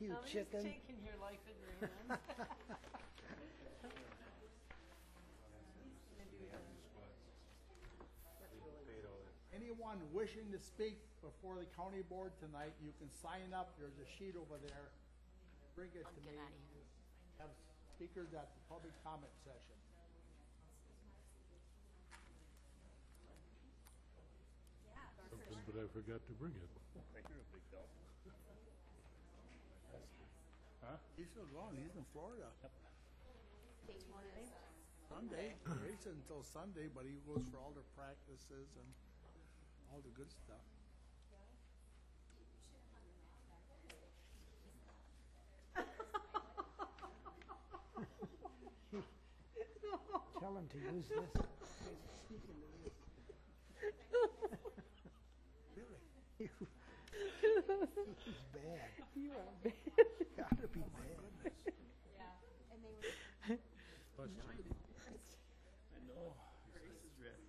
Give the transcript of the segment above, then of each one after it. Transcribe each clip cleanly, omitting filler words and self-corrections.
You I'm chicken. just taking your life in your hands. Anyone wishing to speak before the county board tonight, you can sign up. There's a sheet over there. Bring it to me. Have speakers at the public comment session. Something, but I forgot to bring it. He's still going. He's in Florida. Sunday? Sunday. He said until Sunday, but he goes for all their practices and all the good stuff. Tell him to use this. Really? He's bad. You are bad. Gotta be bad. Yeah. And they were. Plus, I know. Grace is red.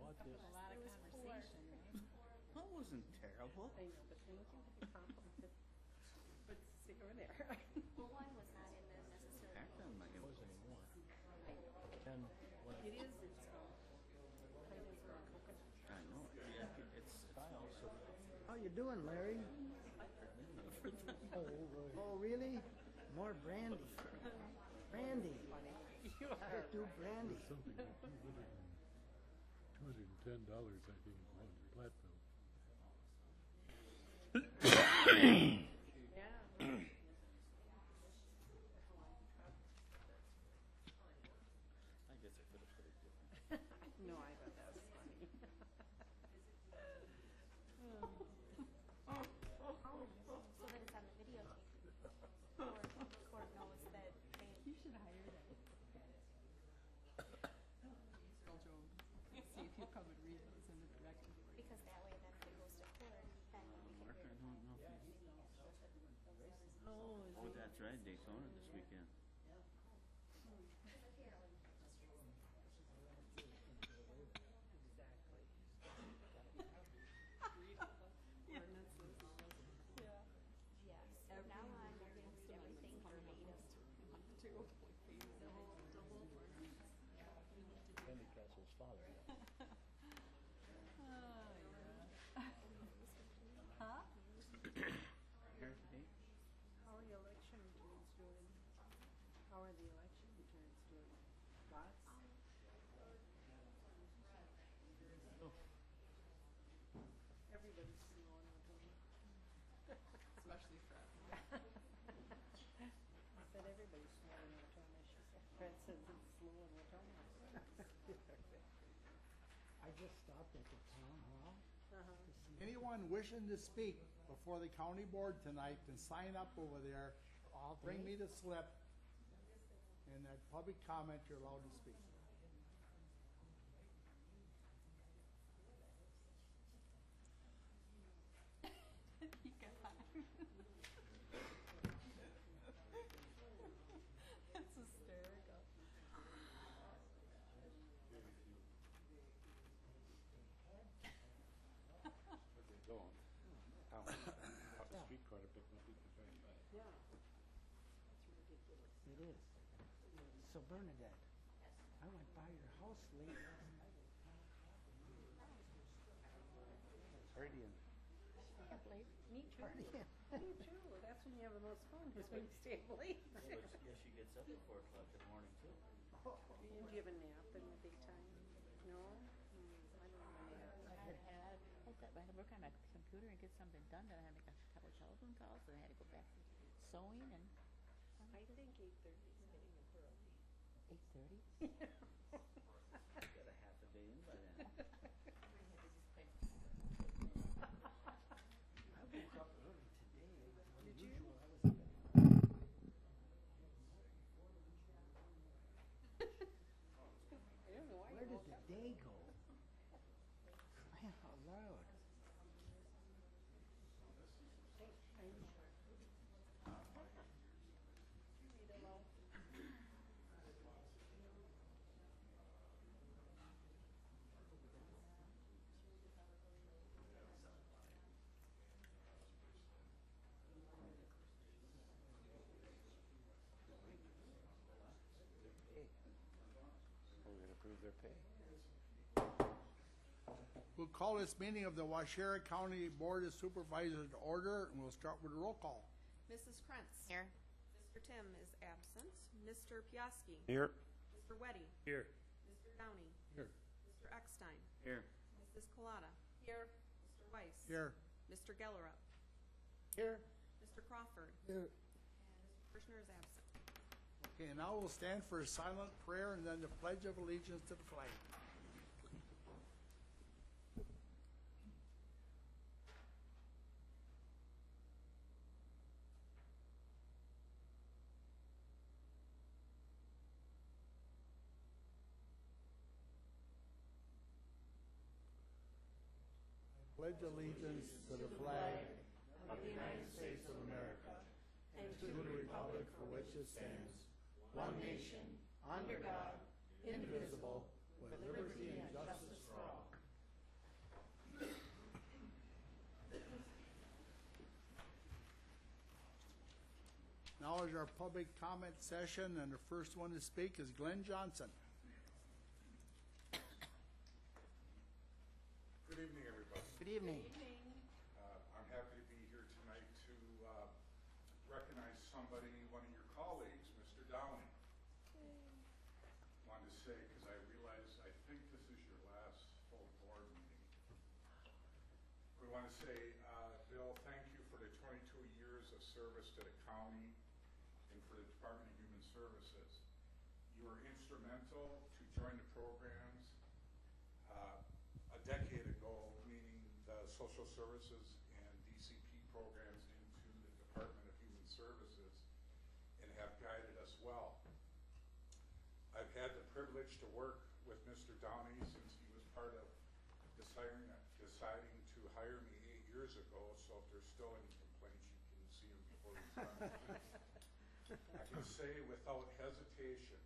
bought this. A lot of conversation, right? That wasn't terrible. I know, but thank you for the compliment. But see over there. Well, one was not in the necessary. Back then, my It was anymore. I know. And when It is, it's, kind of coconut. I know. Yeah, it's style, so How you doing, Larry? Oh, really? More brandy. Brandy. You are. Do brandy. something like $210, I think, is one Platteville. Yeah. I guess I could have put it different. No, I thought that was funny. So that it's on the videotape. Court knows that they, You should hire them. Tell Joe, see if he'll come and read those in the directive. because that way then if it goes to court, then we can Mark, I hear. don't know if you... Oh, is Oh, that's right, Daytona this weekend. ordinances? Yeah. Yes, from now on, everything from the native. Candy Castle's father. Huh? Here today? How are the election returns doing? How are the election returns doing? Lots? Everybody's snowing with them. Especially Fred. I said everybody's snowing with them. Fred says it's slow in Watona. I just stopped at the town hall Uh-huh. to see. Anyone wishing to speak before the county board tonight can sign up over there. All Bring day? me the slip. And at public comment, you're allowed to speak. You got That's hysterical. Where'd they go? Out the streetcar to pick up people trying to buy it. Yeah. That's ridiculous. It is. So Bernadette, I went by your house late last night. Partying. Me too. Partying. Me too. That's when you have the most fun, is when you stay late. Yeah, she gets up at 4 o'clock in the morning, too. And do you have a nap in the daytime? No? I don't have a nap. I thought I had to work on my computer and get something done, then I had to make a couple of telephone calls, and I had to go back to sewing and. I think 8:30 is getting up early. 8:30? Got a half a day in by then. I woke up early today. Did you? Unusual. I was up at I don't know why Where you did woke the up. day go? Crying out loud. Read aloud. their pay. We'll call this meeting of the Waushara County Board of Supervisors to order, and we'll start with a roll call. Mrs. Krantz. Here. Mr. Tim is absent. Mr. Piaski. Here. Mr. Weddy. Here. Mr. Downey. Here. Mr. Eckstein. Here. Mrs. Colada. Here. Mr. Weiss. Here. Mr. Gellerup. Here. Mr. Crawford. Here. And Mr. Kirschner is absent. Okay, now we'll stand for a silent prayer and then the Pledge of Allegiance to the flag. Pledge allegiance to the flag of the United States of America and to the republic for which it stands, one nation, under God, indivisible, with liberty and justice for all. Now is our public comment session, and the first one to speak is Glenn Johnson. Good evening, everybody. Good evening. I'm happy to be here tonight to recognize somebody, one of your colleagues, Mr. Downey. Wanted to say, because I realize, I think this is your last full board meeting. We want to say, Bill, thank you for the 22 years of service to the county and for the Department of Human Services. You were instrumental to join the programs a decade ago, meaning the social services and DCP programs into the Department of Human Services, and have guided us well. I've had the privilege to work with Mr. Downey since he was part of deciding to hire me 8 years ago, so if there's still any complaints, you can see him before he's done. I can say without hesitation,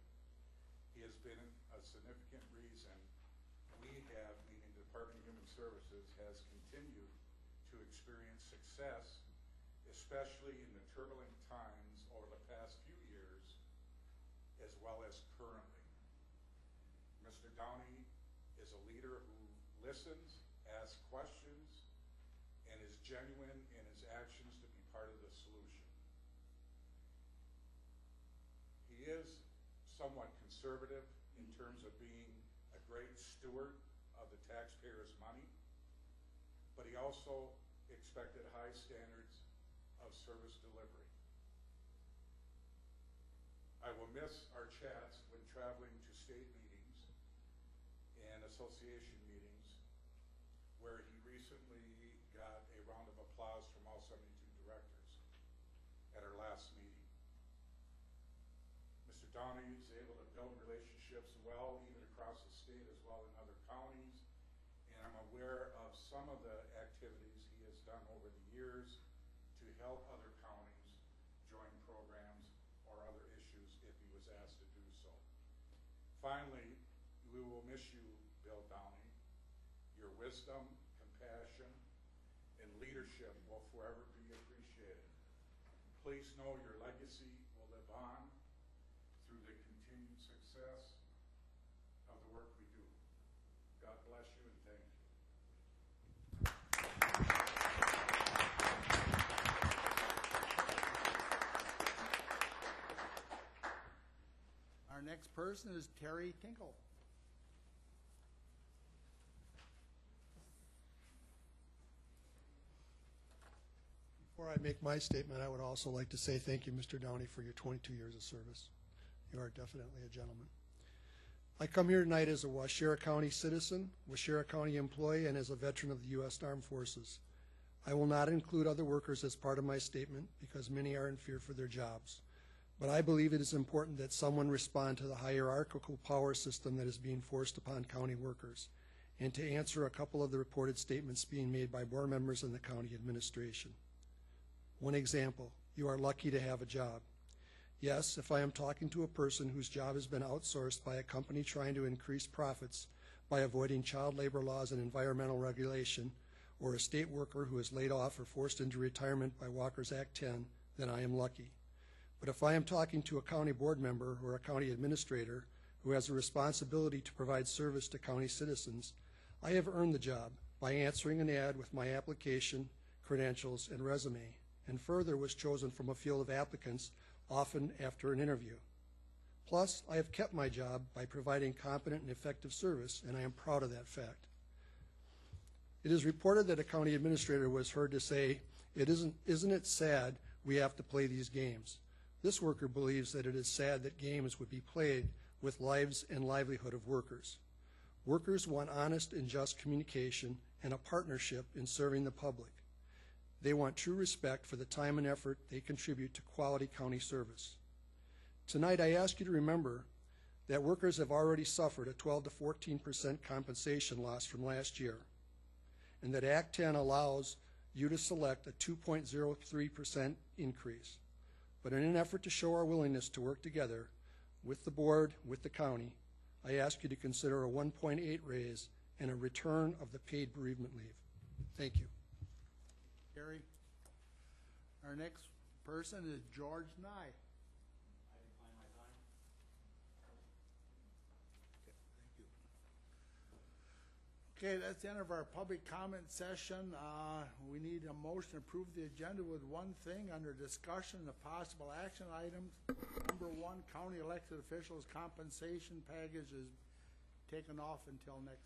he has been a significant reason we have, meaning the Department of Human Services, has continued to experience success, especially in the turbulent times over the past few years, as well as currently. Mr. Downey is a leader who listens, asks questions, and is genuine in his actions to be part of the solution. He is somewhat conservative in terms of being a great steward of the taxpayers' money, but he also expected high standards of service delivery. I will miss our chats when traveling to state meetings and association meetings, where he recently got a round of applause from all 72 directors at our last meeting. Mr. Downey is able to build relationships well, even across the state as well in other counties, and I'm aware of some of the activities he has done over the years to help other counties join programs or other issues if he was asked to do so. Finally, we will miss you, Bill Downey. Your wisdom, compassion, and leadership will forever be appreciated. Please know your legacy will live on through the continued success of the work we do. God bless you and thank you. Our next person is Terry Tinkle. Before I make my statement, I would also like to say thank you, Mr. Downey, for your 22 years of service. You are definitely a gentleman. I come here tonight as a Waushara County citizen, Waushara County employee, and as a veteran of the U.S. Armed Forces. I will not include other workers as part of my statement because many are in fear for their jobs. But I believe it is important that someone respond to the hierarchical power system that is being forced upon county workers, and to answer a couple of the reported statements being made by board members and the county administration. One example, you are lucky to have a job. Yes, if I am talking to a person whose job has been outsourced by a company trying to increase profits by avoiding child labor laws and environmental regulation, or a state worker who is laid off or forced into retirement by Walker's Act 10, then I am lucky. But if I am talking to a county board member or a county administrator who has a responsibility to provide service to county citizens, I have earned the job by answering an ad with my application, credentials, and resume, and further was chosen from a field of applicants, often after an interview. Plus, I have kept my job by providing competent and effective service, and I am proud of that fact. It is reported that a county administrator was heard to say, isn't it sad we have to play these games? This worker believes that it is sad that games would be played with lives and livelihood of workers. Workers want honest and just communication and a partnership in serving the public. They want true respect for the time and effort they contribute to quality county service. Tonight, I ask you to remember that workers have already suffered a 12 to 14% compensation loss from last year, and that Act 10 allows you to select a 2.03% increase. But in an effort to show our willingness to work together with the board, with the county, I ask you to consider a 1.8 raise and a return of the paid bereavement leave. Thank you. Gary. Our next person is George Nye. Okay, that's the end of our public comment session. We need a motion to approve the agenda with one thing under discussion of possible action items. Number 1, county elected officials compensation package is taken off until next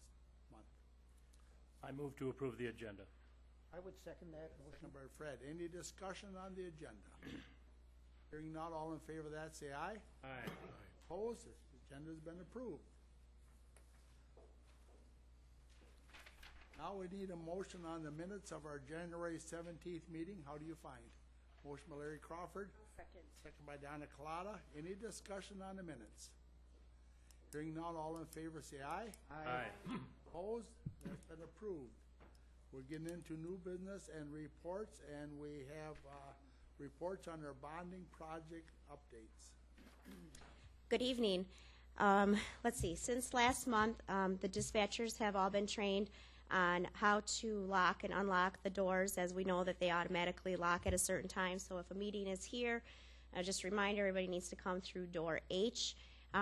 month. I move to approve the agenda. I would second that motion. Second by Fred. Any discussion on the agenda? Hearing not, all in favor of that say aye. Aye. Opposed? The agenda has been approved. Now we need a motion on the minutes of our January 17th meeting. How do you find? Motion by Larry Crawford. Second. Second by Donna Colada. Any discussion on the minutes? Hearing none, all in favor say aye. Aye. Opposed? That's been approved. We're getting into new business and reports, and we have reports on our bonding project updates. Good evening. Let's see, since last month, the dispatchers have all been trained on how to lock and unlock the doors, as we know that they automatically lock at a certain time. So if a meeting is here, just a reminder, everybody needs to come through door H,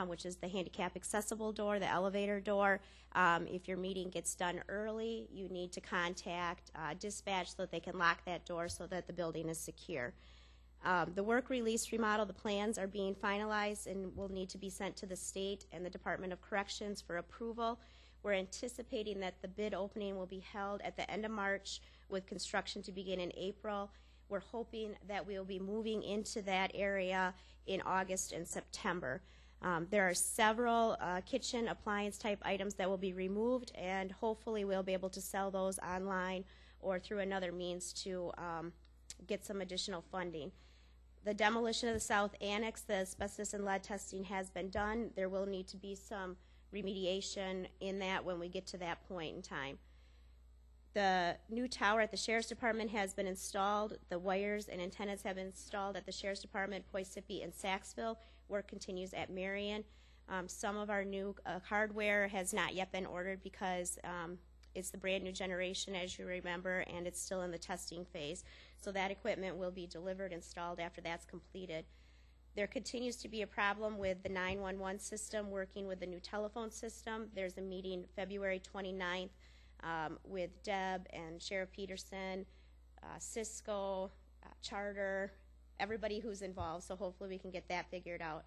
which is the handicap accessible door, the elevator door. If your meeting gets done early, you need to contact dispatch so that they can lock that door so that the building is secure. The work release remodel, the plans are being finalized and will need to be sent to the state and the Department of Corrections for approval. We're anticipating that the bid opening will be held at the end of March with construction to begin in April. We're hoping that we'll be moving into that area in August and September. There are several kitchen appliance type items that will be removed, and hopefully we'll be able to sell those online or through another means to get some additional funding. The demolition of the South Annex, the asbestos and lead testing has been done. There will need to be some remediation in that when we get to that point in time. The new tower at the Sheriff's Department has been installed. The wires and antennas have been installed at the Sheriff's Department, Poisippi, and Saxville. Work continues at Marion. Some of our new hardware has not yet been ordered because it's the brand new generation, as you remember, and it's still in the testing phase. So that equipment will be delivered, installed after that's completed. There continues to be a problem with the 911 system working with the new telephone system. There's a meeting February 29th with Deb and Sheriff Peterson, Cisco, Charter, everybody who's involved, so hopefully we can get that figured out.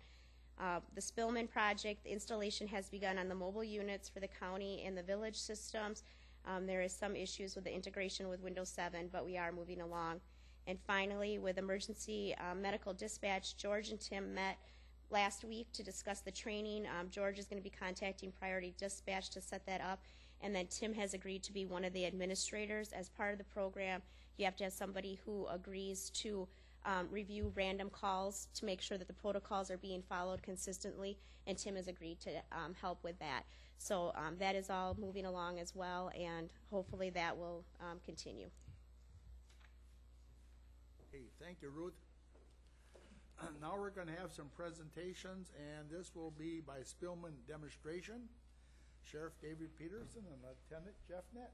The Spillman project, the installation has begun on the mobile units for the county and the village systems. There is some issues with the integration with Windows 7, but we are moving along. And finally, with emergency medical dispatch, George and Tim met last week to discuss the training. George is going to be contacting Priority Dispatch to set that up, and then Tim has agreed to be one of the administrators. As part of the program, you have to have somebody who agrees to review random calls to make sure that the protocols are being followed consistently, and Tim has agreed to help with that. So that is all moving along as well, and hopefully that will continue. Okay, thank you, Ruth. Now we're going to have some presentations, and this will be by Spillman demonstration. Sheriff David Peterson and Lieutenant Jeff Nett.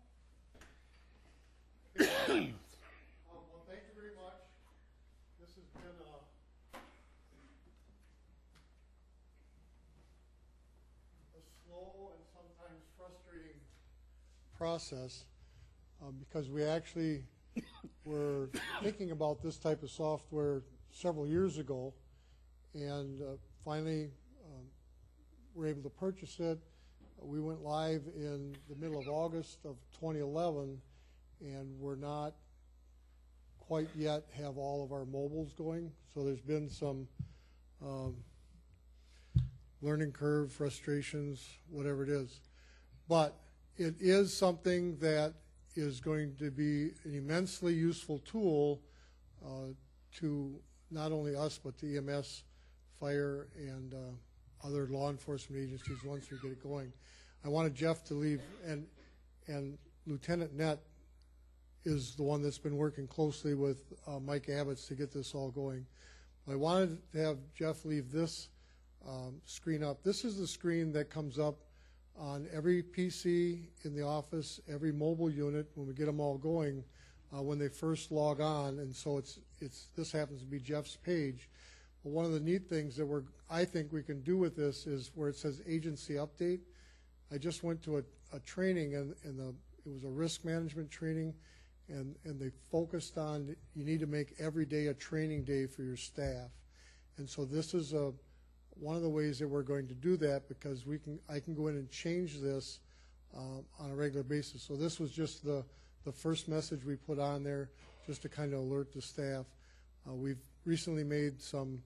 Well, thank you very much. This has been slow and sometimes frustrating process because we actually were thinking about this type of software several years ago, and finally were able to purchase it. We went live in the middle of August of 2011, and we're not quite yet have all of our mobiles going. So there's been some learning curve, frustrations, whatever it is. But it is something that is going to be an immensely useful tool to not only us, but the EMS, fire, and other law enforcement agencies once we get it going. I wanted Jeff to leave, and Lieutenant Nett is the one that's been working closely with Mike Abbott's to get this all going. I wanted to have Jeff leave this screen up. This is the screen that comes up on every PC in the office, every mobile unit when we get them all going when they first log on, and so this happens to be Jeff's page. But one of the neat things that I think we can do with this is where it says agency update. I just went to a training, and it was a risk management training, and they focused on you need to make every day a training day for your staff. And so this is one of the ways that we're going to do that, because I can go in and change this on a regular basis. So this was just the first message we put on there, just to kind of alert the staff. We've recently made some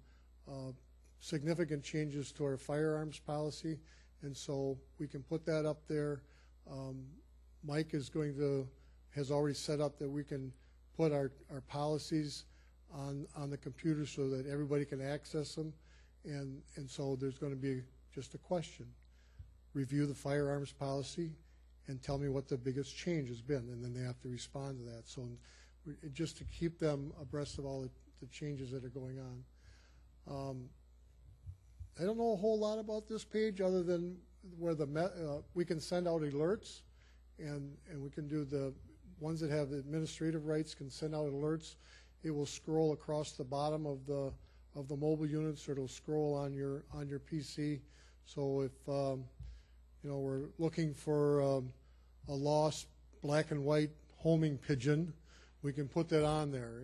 significant changes to our firearms policy, and so we can put that up there. Mike has already set up that we can put our policies on the computer so that everybody can access them. And so there's going to be just a question. Review the firearms policy and tell me what the biggest change has been, and then they have to respond to that. So just to keep them abreast of all the changes that are going on. I don't know a whole lot about this page other than where we can send out alerts, and we can do the ones that have administrative rights can send out alerts. It will scroll across the bottom of the mobile units, or it'll scroll on your PC. So if we're looking for a lost black and white homing pigeon, we can put that on there,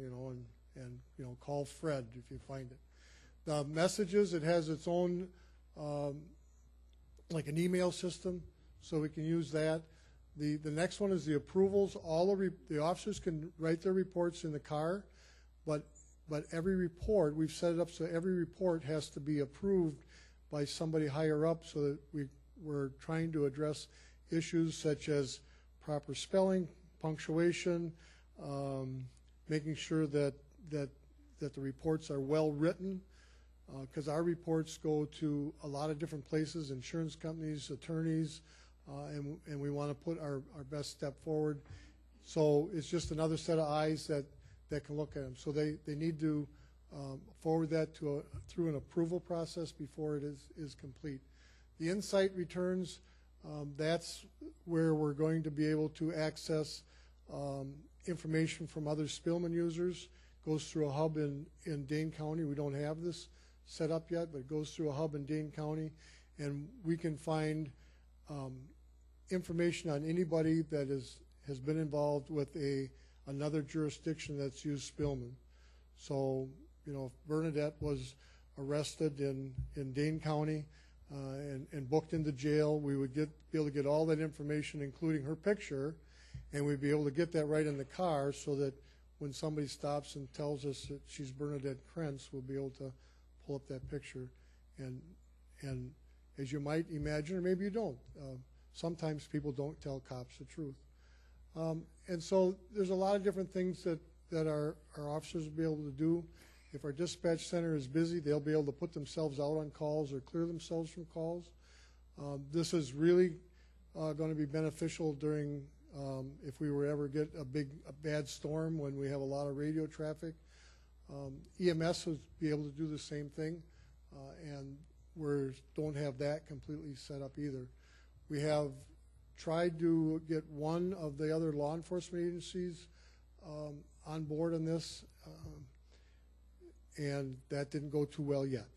and call Fred if you find it. The messages, it has its own like an email system, so we can use that. The next one is the approvals. All the officers can write their reports in the car, but every report, we've set it up so every report has to be approved by somebody higher up, so that we're trying to address issues such as proper spelling, punctuation, making sure that the reports are well written, because our reports go to a lot of different places, insurance companies, attorneys, and we want to put our best step forward. So it's just another set of eyes that can look at them. So they need to forward that through an approval process before it is complete. The Insight returns, that's where we're going to be able to access information from other Spillman users. Goes through a hub in Dane County. We don't have this set up yet, but it goes through a hub in Dane County, and we can find information on anybody that has been involved with another jurisdiction that's used Spillman. So, if Bernadette was arrested in Dane County and booked into jail, we would be able to get all that information, including her picture, and we'd be able to get that right in the car, so that when somebody stops and tells us that she's Bernadette Krentz, we'll be able to pull up that picture. And as you might imagine, or maybe you don't, sometimes people don't tell cops the truth. And so there's a lot of different things that our officers will be able to do. If our dispatch center is busy, they'll be able to put themselves out on calls or clear themselves from calls. This is really going to be beneficial during if we were ever get a bad storm when we have a lot of radio traffic. EMS will be able to do the same thing, and we don't have that completely set up either. We have tried to get one of the other law enforcement agencies on board on this, and that didn't go too well yet,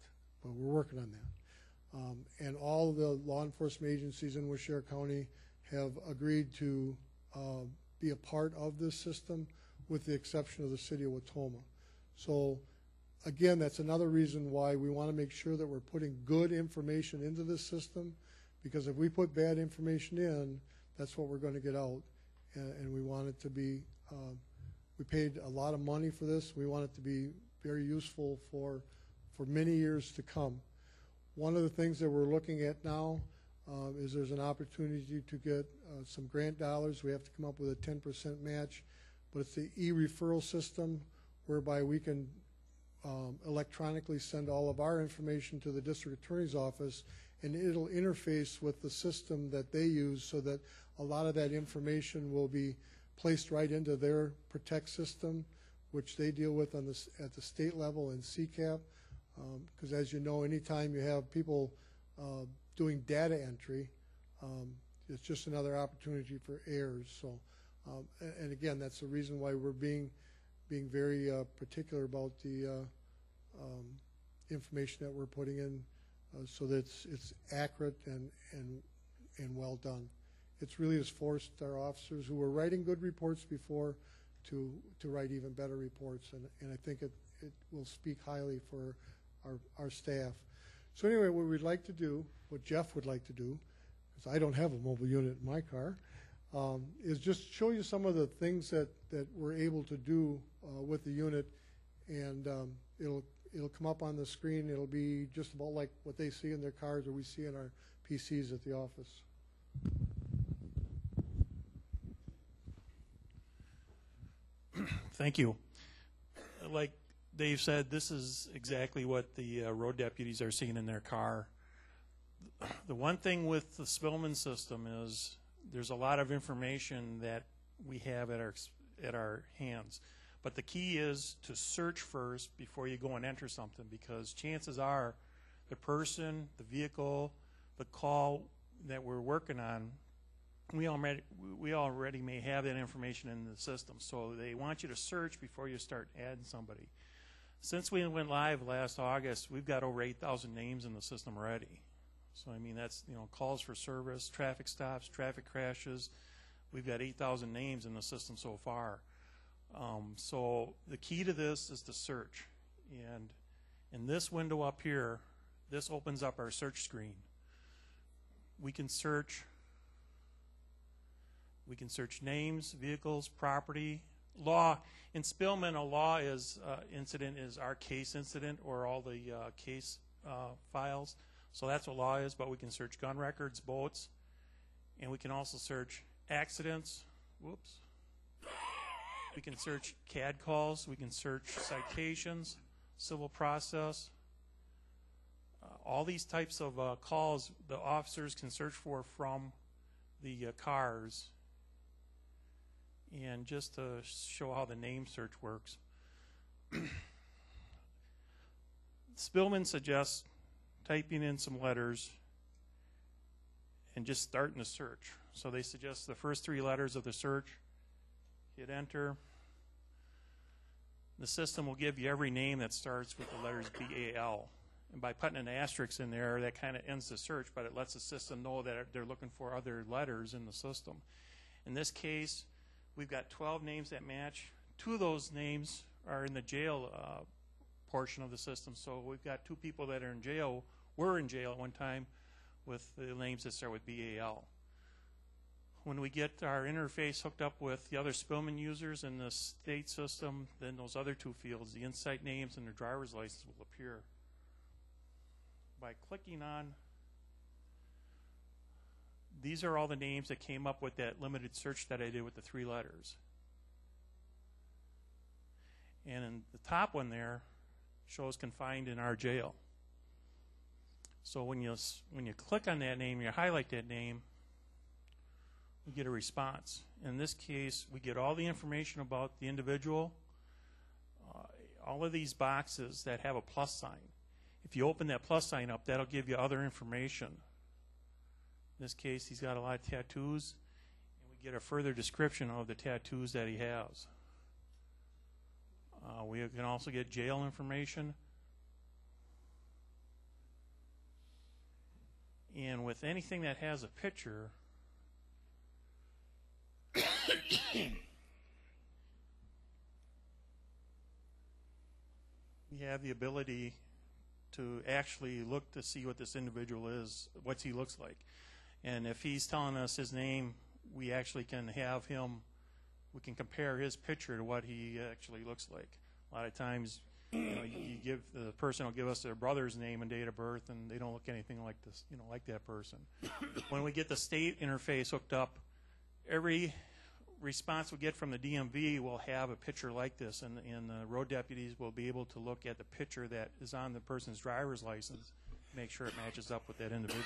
but we're working on that. And all the law enforcement agencies in Washington County have agreed to be a part of this system, with the exception of the city of Watoma. So again, that's another reason why we want to make sure that we're putting good information into this system, because if we put bad information in, that's what we're going to get out. And we want it to be, we paid a lot of money for this. We want it to be very useful for many years to come. One of the things that we're looking at now is there's an opportunity to get some grant dollars. We have to come up with a 10% match, but it's the e-referral system whereby we can electronically send all of our information to the district attorney's office, and it'll interface with the system that they use, so that a lot of that information will be placed right into their Protect system, which they deal with on at the state level in CCAP. Because as you know, anytime you have people doing data entry, it's just another opportunity for errors. So, and again, that's the reason why we're being very particular about the information that we're putting in, so that it's accurate and well done. It's really has forced our officers who were writing good reports before to write even better reports, and I think it will speak highly for our staff. So anyway, what we'd like to do, what Jeff would like to do, because I don't have a mobile unit in my car, is just show you some of the things that we're able to do with the unit, and it'll come up on the screen. It'll be just about like what they see in their cars or we see in our PCs at the office. Thank you. Like Dave said, this is exactly what the road deputies are seeing in their car. The one thing with the Spillman system is there's a lot of information that we have at our hands. But the key is to search first before you go and enter something, because chances are the person, the vehicle, the call that we're working on, we already may have that information in the system. So they want you to search before you start adding somebody. Since we went live last August, we've got over 8,000 names in the system already. So I mean, that's, you know, calls for service, traffic stops, traffic crashes. We've got 8,000 names in the system so far. So the key to this is to search. And in this window up here, this opens up our search screen. We can search names, vehicles, property, law. In Spillman, a law is incident is our case incident, or all the case files. So that's what law is, but we can search gun records, boats, and we can also search accidents. Whoops. We can search CAD calls. We can search citations, civil process. All these types of calls the officers can search for from the cars. And just to show how the name search works, Spillman suggests typing in some letters and just starting the search. So they suggest the first 3 letters of the search, hit enter. The system will give you every name that starts with the letters BAL. And by putting an asterisk in there, that kind of ends the search, but it lets the system know that they're looking for other letters in the system. In this case, we've got 12 names that match. 2 of those names are in the jail portion of the system. So we've got 2 people that are in jail, were in jail at one time, with the names that start with BAL. When we get our interface hooked up with the other Spillman users in the state system, then those other 2 fields, the insight names and their driver's license, will appear. By clicking on, these are all the names that came up with that limited search that I did with the 3 letters. And in the top one there shows confined in our jail. So when you click on that name, you highlight that name, we get a response. In this case, we get all the information about the individual, all of these boxes that have a plus sign. If you open that plus sign up, that'll give you other information. In this case, he's got a lot of tattoos, and we get a further description of the tattoos that he has. We can also get jail information. And with anything that has a picture, we have the ability to actually look to see what this individual is, what he looks like. And if he's telling us his name, we actually can have him, we can compare his picture to what he actually looks like. A lot of times, you give, the person will give us their brother's name and date of birth, and they don't look anything like this, like that person. When we get the state interface hooked up, every response we get from the DMV will have a picture like this, and the road deputies will be able to look at the picture that is on the person's driver's license, make sure it matches up with that individual.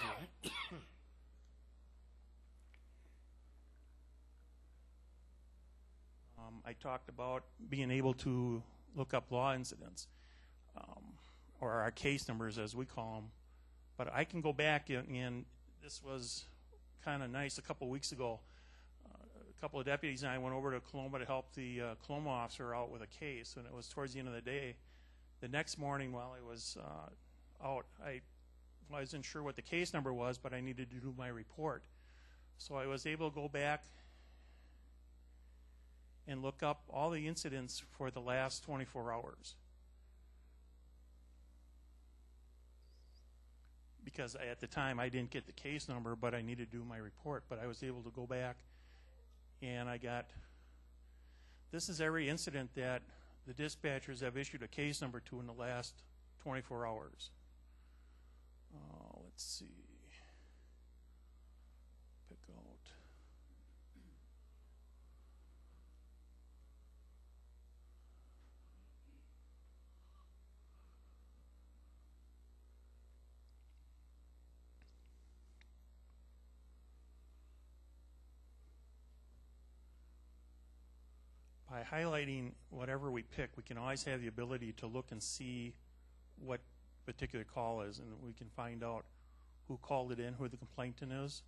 I talked about being able to look up law incidents, or our case numbers as we call them. But I can go back, and this was kind of nice. A couple weeks ago, a couple of deputies and I went over to Coloma to help the Coloma officer out with a case, and it was towards the end of the day. The next morning while I was out, I wasn't sure what the case number was, but I needed to do my report. So I was able to go back and look up all the incidents for the last 24 hours. Because at the time I didn't get the case number, but I needed to do my report. But I was able to go back and I got, this is every incident that the dispatchers have issued a case number to in the last 24 hours. Let's see. Pick out. By highlighting whatever we pick, we can always have the ability to look and see what particular call is, and we can find out who called it in, who the complainant is.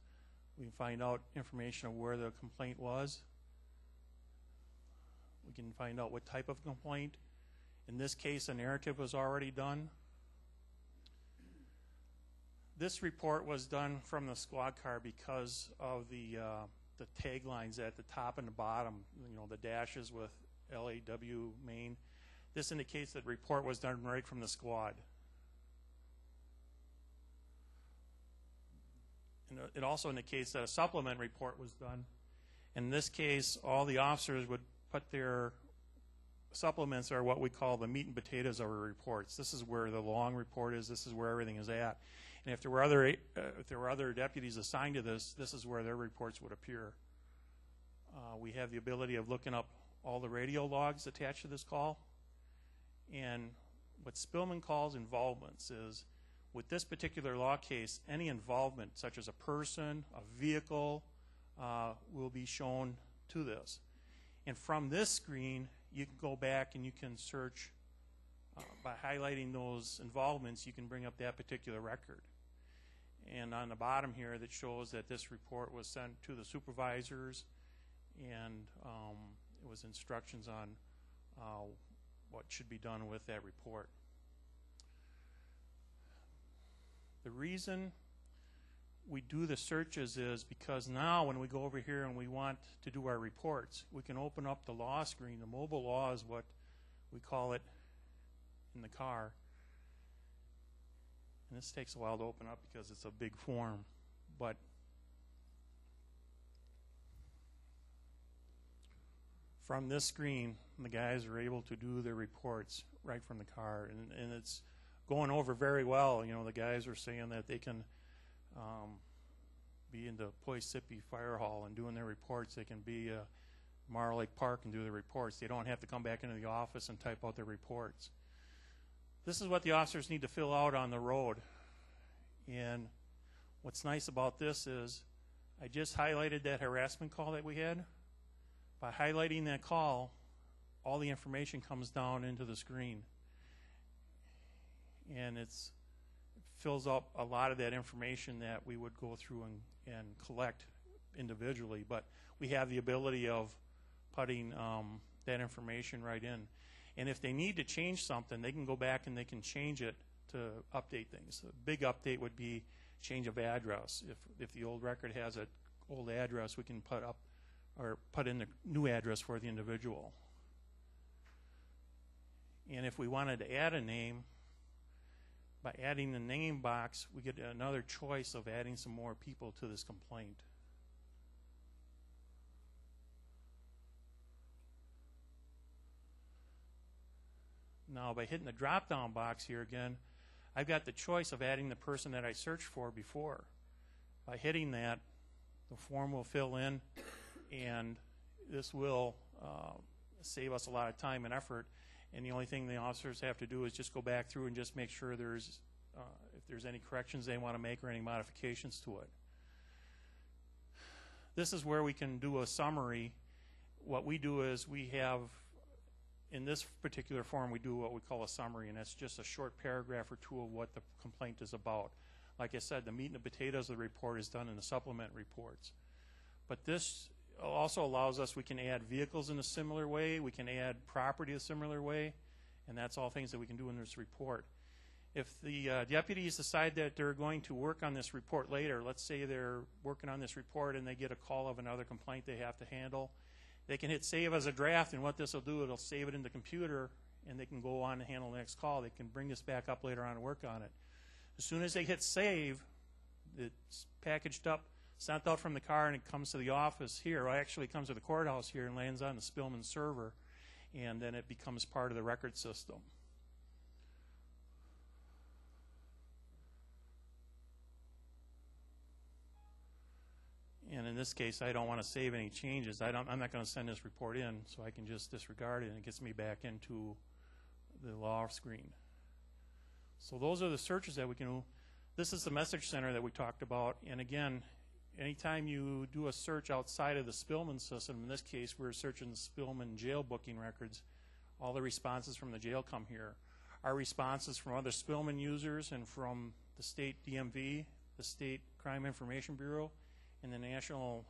We can find out information of where the complaint was. We can find out what type of complaint. In this case, a narrative was already done. This report was done from the squad car because of the taglines at the top and the bottom, the dashes with LAW Maine. This indicates that the report was done right from the squad. And it also indicates that a supplement report was done. In this case, all the officers would put their supplements, are what we call the meat and potatoes of our reports. This is where the long report is. This is where everything is at. And if there were other deputies assigned to this, this is where their reports would appear. We have the ability of looking up all the radio logs attached to this call. And what Spillman calls involvements is, with this particular law case, any involvement, such as a person, a vehicle, will be shown to this. And from this screen, you can go back and you can search. By highlighting those involvements, you can bring up that particular record. And on the bottom here, that shows that this report was sent to the supervisors, and it was instructions on what should be done with that report. The reason we do the searches is because now when we go over here and we want to do our reports, we can open up the law screen. The mobile law is what we call it in the car. And this takes a while to open up because it's a big form. But from this screen, the guys are able to do their reports right from the car. And it's going over very well. The guys are saying that they can be in the Poisippi Fire Hall and doing their reports. They can be Mar Lake Park and do their reports. They don't have to come back into the office and type out their reports. This is what the officers need to fill out on the road. And what's nice about this is I just highlighted that harassment call that we had. By highlighting that call, all the information comes down into the screen. And it fills up a lot of that information that we would go through and collect individually. But we have the ability of putting that information right in. And if they need to change something, they can go back and they can change it to update things. A big update would be change of address. If the old record has an old address, we can put in the new address for the individual. And if we wanted to add a name, by adding the name box, we get another choice of adding some more people to this complaint. Now, by hitting the drop-down box here again, I've got the choice of adding the person that I searched for before. By hitting that, the form will fill in, and this will save us a lot of time and effort. And the only thing the officers have to do is just go back through and just make sure if there's any corrections they want to make or any modifications to it. This is where we can do a summary. What we do is we have, in this particular form, we do what we call a summary, and that's just a short paragraph or two of what the complaint is about. Like I said, the meat and the potatoes of the report is done in the supplement reports. But this also allows us, we can add vehicles in a similar way, we can add property a similar way, and that's all things that we can do in this report. If the deputies decide that they're going to work on this report later, let's say they're working on this report and they get a call of another complaint they have to handle, they can hit save as a draft, and what this will do, it'll save it in the computer, and they can go on and handle the next call. They can bring this back up later on and work on it. As soon as they hit save, it's packaged up, sent out from the car, and it comes to the office here. Well, actually, it comes to the courthouse here and lands on the Spillman server, and then it becomes part of the record system. And in this case, I don't want to save any changes. I'm not going to send this report in, so I can just disregard it, and it gets me back into the law screen. So those are the searches that we can do. This is the message center that we talked about, and again, anytime you do a search outside of the Spillman system, in this case we're searching the Spillman jail booking records, all the responses from the jail come here. Our responses from other Spillman users and from the state DMV, the State Crime Information Bureau, and the National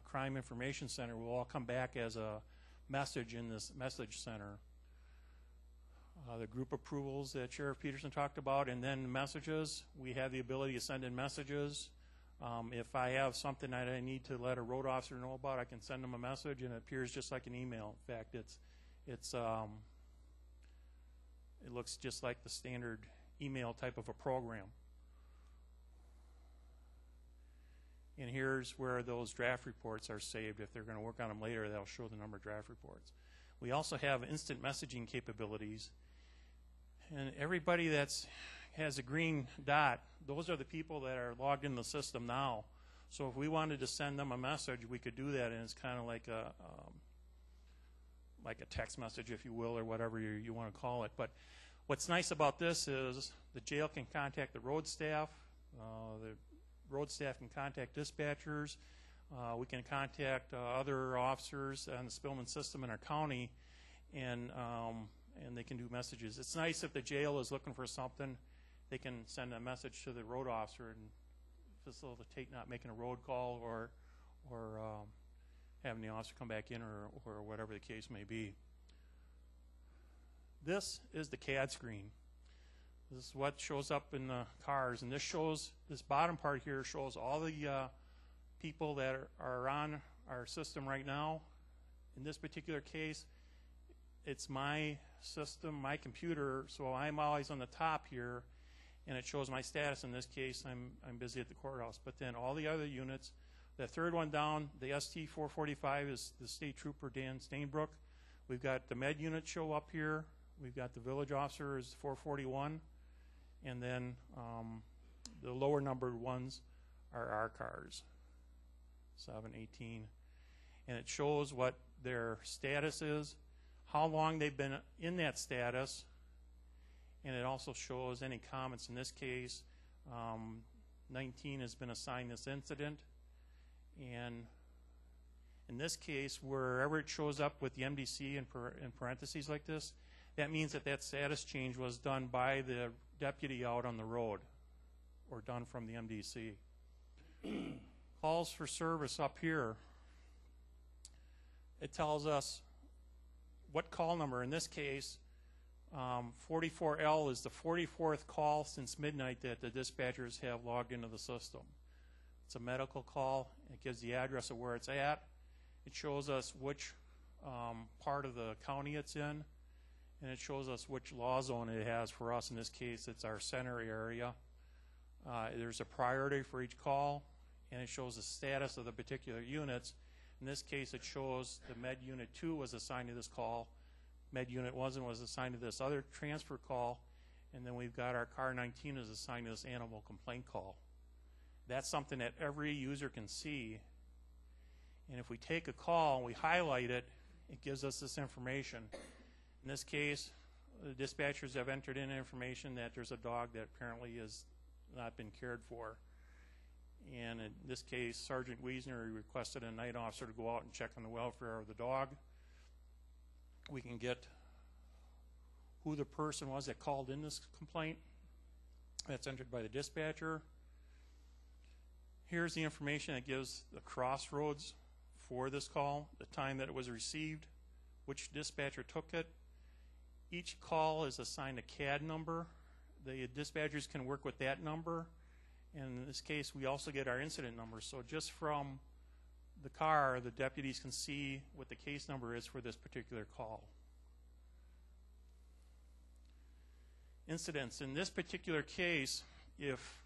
Crime Information Center will all come back as a message in this message center. The group approvals that Sheriff Peterson talked about, and then messages. We have the ability to send in messages. If I have something that I need to let a road officer know about, I can send them a message, and it appears just like an email. In fact, it looks just like the standard email type of a program. And here's where those draft reports are saved. If they're going to work on them later, they'll show the number of draft reports. We also have instant messaging capabilities. And everybody that has a green dot, those are the people that are logged in the system now. So if we wanted to send them a message, we could do that, and it's kind of like a text message, if you will, or whatever you want to call it. But what's nice about this is the jail can contact the road staff. The road staff can contact dispatchers. We can contact other officers on the Spillman system in our county, and they can do messages. It's nice if the jail is looking for something, they can send a message to the road officer and facilitate not making a road call or having the officer come back in or whatever the case may be. This is the CAD screen. This is what shows up in the cars, and this bottom part here shows all the people that are on our system right now. In this particular case, it's my system, my computer, so I'm always on the top here, and it shows my status. In this case, I'm busy at the courthouse. But then all the other units, the third one down, the ST-445 is the State Trooper Dan Stainbrook. We've got the med unit show up here. We've got the village officer is 441. And then the lower numbered ones are our cars, 718. And it shows what their status is, how long they've been in that status, and it also shows any comments. In this case, 19 has been assigned this incident. And in this case, wherever it shows up with the MDC in parentheses like this, that means that status change was done by the deputy out on the road or done from the MDC. Calls for service up here. It tells us what call number. In this case, 44L is the 44th call since midnight that the dispatchers have logged into the system. It's a medical call. It gives the address of where it's at. It shows us which part of the county it's in, and it shows us which law zone it has for us. In this case, it's our center area. There's a priority for each call, and it shows the status of the particular units. In this case, it shows the Med Unit 2 was assigned to this call. Med Unit 1 was assigned to this other transfer call, and then we've got our Car 19 is assigned to this animal complaint call. That's something that every user can see. And if we take a call and we highlight it, it gives us this information. In this case, the dispatchers have entered in information that there's a dog that apparently has not been cared for. And in this case, Sergeant Wiesner requested a night officer to go out and check on the welfare of the dog. We can get who the person was that called in this complaint. That's entered by the dispatcher. Here's the information that gives the crossroads for this call, the time that it was received, which dispatcher took it. Each call is assigned a CAD number. The dispatchers can work with that number. And in this case, we also get our incident number. So just from the car, the deputies can see what the case number is for this particular call. Incidents. In this particular case, if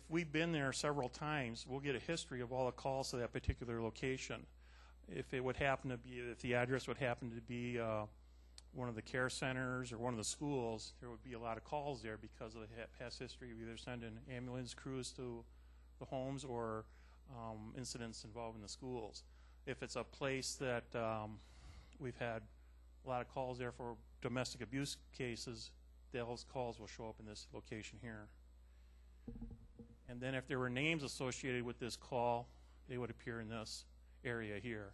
we've been there several times, we'll get a history of all the calls to that particular location. If it would happen to be, if the address would happen to be one of the care centers or one of the schools, there would be a lot of calls there because of the past history of either sending ambulance crews to the homes or incidents involving the schools. If it's a place that we've had a lot of calls there for domestic abuse cases, those calls will show up in this location here. And then if there were names associated with this call, they would appear in this area here.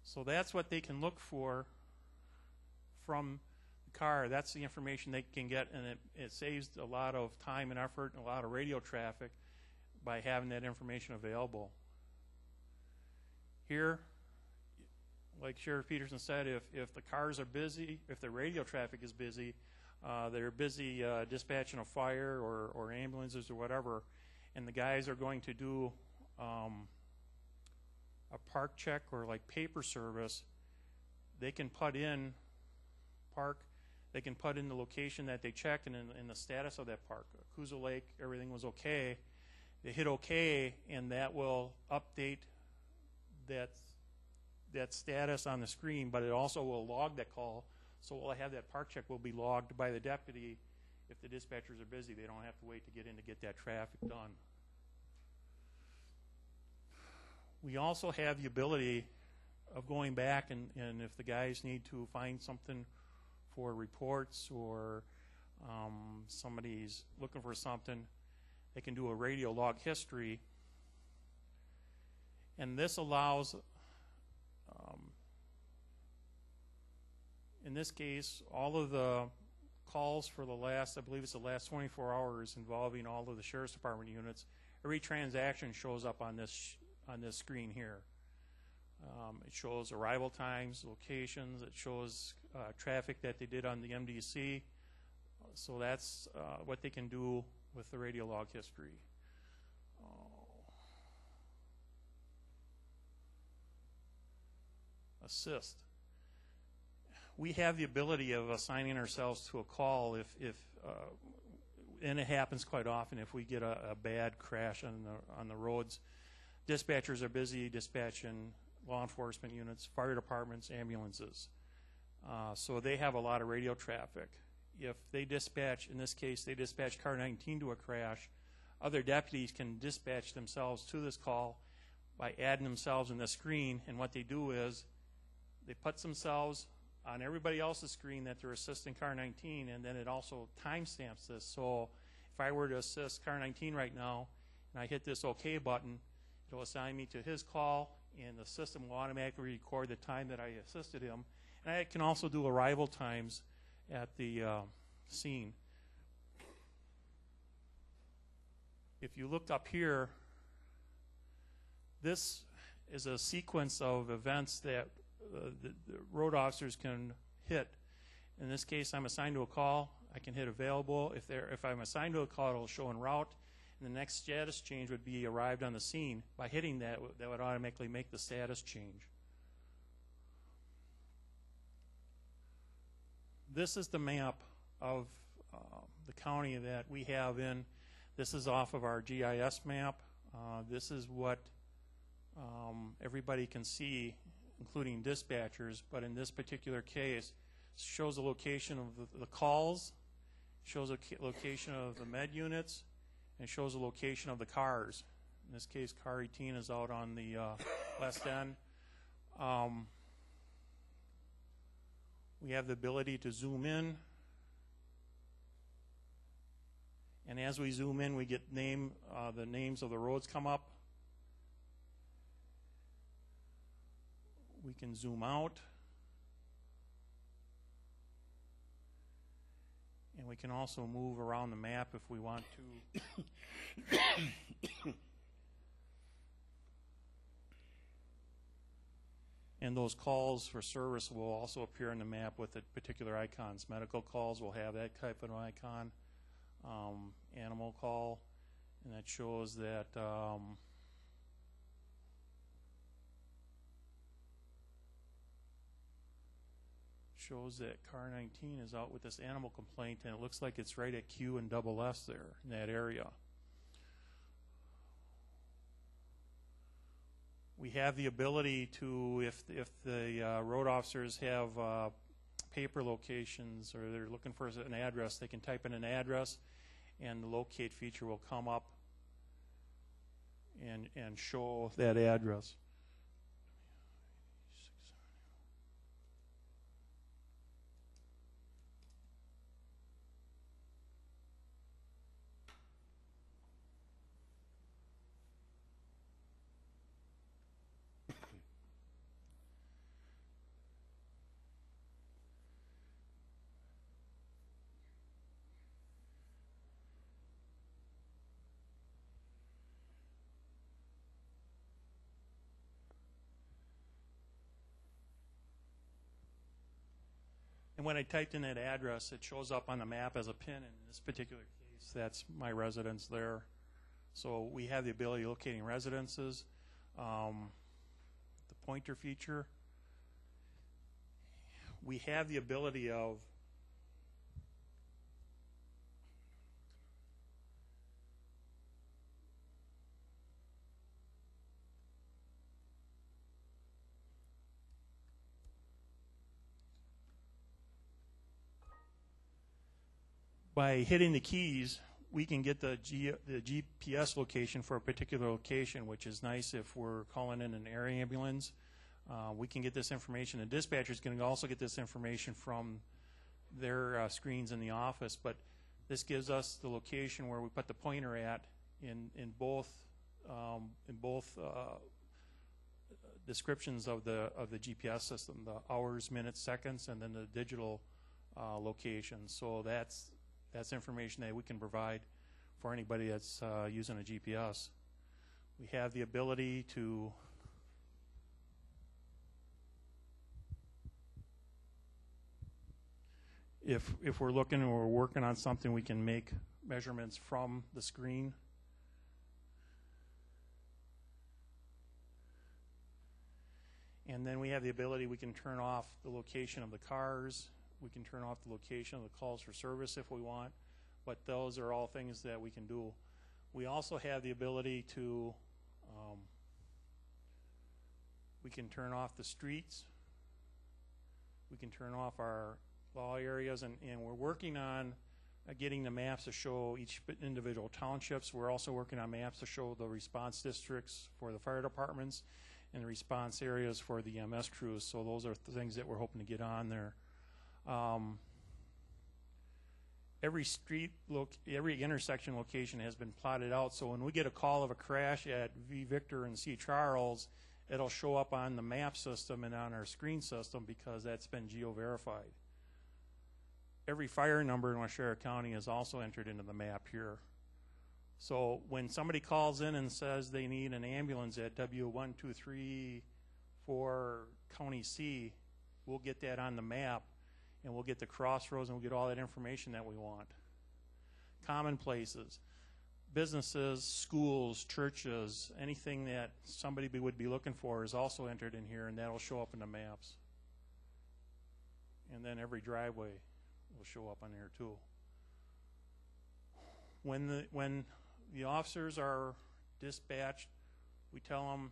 So that's what they can look for from the car. That's the information they can get, and it saves a lot of time and effort and a lot of radio traffic by having that information available. Here, like Sheriff Peterson said, if the cars are busy, if the radio traffic is busy, they're busy dispatching a fire or ambulances or whatever, and the guys are going to do a park check or like paper service, they can put in they can put in the location that they checked and in the status of that park. Coosa Lake, everything was okay. They hit okay, and that will update that status on the screen, but it also will log that call. So we'll have that park check will be logged by the deputy. If the dispatchers are busy, they don't have to wait to get in to get that traffic done. We also have the ability of going back and if the guys need to find something for reports or somebody's looking for something, they can do a radio log history. And this allows, in this case, all of the calls for the last, I believe it's the last 24 hours involving all of the Sheriff's Department units, every transaction shows up on this screen here. It shows arrival times, locations, it shows traffic that they did on the MDC. So that's what they can do with the radio log history. Assist. We have the ability of assigning ourselves to a call if and it happens quite often if we get a bad crash on the roads. Dispatchers are busy dispatching law enforcement units, fire departments, ambulances. So they have a lot of radio traffic. If they dispatch, in this case, they dispatch Car 19 to a crash, other deputies can dispatch themselves to this call by adding themselves in the screen, and what they do is they put themselves on everybody else's screen that they're assisting Car 19, and then it also timestamps this. So if I were to assist Car 19 right now, and I hit this OK button, it'll assign me to his call, and the system will automatically record the time that I assisted him. And I can also do arrival times at the scene. If you look up here, this is a sequence of events that the road officers can hit. In this case, I'm assigned to a call. I can hit available. If I'm assigned to a call, it'll show en route. And the next status change would be arrived on the scene. By hitting that, that would automatically make the status change. This is the map of the county that we have in. This is off of our GIS map. This is what everybody can see, including dispatchers, but in this particular case, shows the location of the calls, shows a location of the med units, and shows the location of the cars. In this case, car 18 is out on the west end. We have the ability to zoom in, and as we zoom in, we get the names of the roads come up. We can zoom out, and we can also move around the map if we want to. And those calls for service will also appear in the map with the particular icons. Medical calls will have that type of icon. Animal call, and that shows that car 19 is out with this animal complaint, and it looks like it's right at Q and double S there in that area. We have the ability to, if the road officers have paper locations or they're looking for an address, they can type in an address, and the locate feature will come up and show that address. And when I typed in that address, it shows up on the map as a pin. In this particular case, that's my residence there. So we have the ability of locating residences, the pointer feature. We have the ability of by hitting the keys, we can get the GPS location for a particular location, which is nice if we're calling in an air ambulance. We can get this information. The dispatcher's going to also get this information from their screens in the office, but this gives us the location where we put the pointer at in both descriptions of the GPS system, the hours, minutes, seconds, and then the digital location. So that's information that we can provide for anybody that's using a GPS. We have the ability to if we're looking or we're working on something, we can make measurements from the screen. And then we have the ability, we can turn off the location of the cars. We can turn off the location of the calls for service if we want, but those are all things that we can do. We also have the ability to, we can turn off the streets. We can turn off our law areas, and we're working on getting the maps to show each individual townships. We're also working on maps to show the response districts for the fire departments and the response areas for the EMS crews. So those are things that we're hoping to get on there. Every intersection location has been plotted out, so when we get a call of a crash at V. Victor and C. Charles, it'll show up on the map system and on our screen system because that's been geo-verified. Every fire number in Waushara County is also entered into the map here. So when somebody calls in and says they need an ambulance at W1234 counties see, we'll get that on the map, and we'll get the crossroads, and we'll get all that information that we want. Common places, businesses, schools, churches, anything that somebody would be looking for is also entered in here, and that'll show up in the maps. And then every driveway will show up on here too. When the officers are dispatched, we tell them,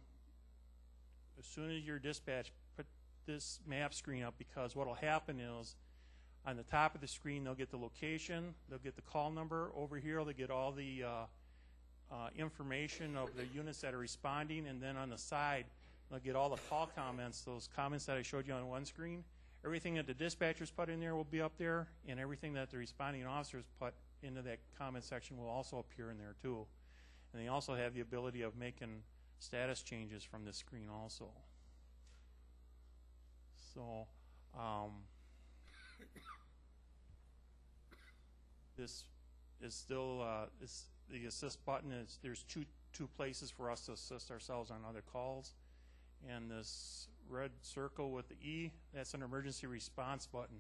as soon as you're dispatched, put this map screen up, because what will happen is on the top of the screen they'll get the location, they'll get the call number. Over here they'll get all the information of the units that are responding, and then on the side they'll get all the call comments, those comments that I showed you on one screen. Everything that the dispatchers put in there will be up there, and everything that the responding officers put into that comment section will also appear in there too. And they also have the ability of making status changes from this screen also. So this is still the assist button is, there's two places for us to assist ourselves on other calls, and this red circle with the E, that's an emergency response button.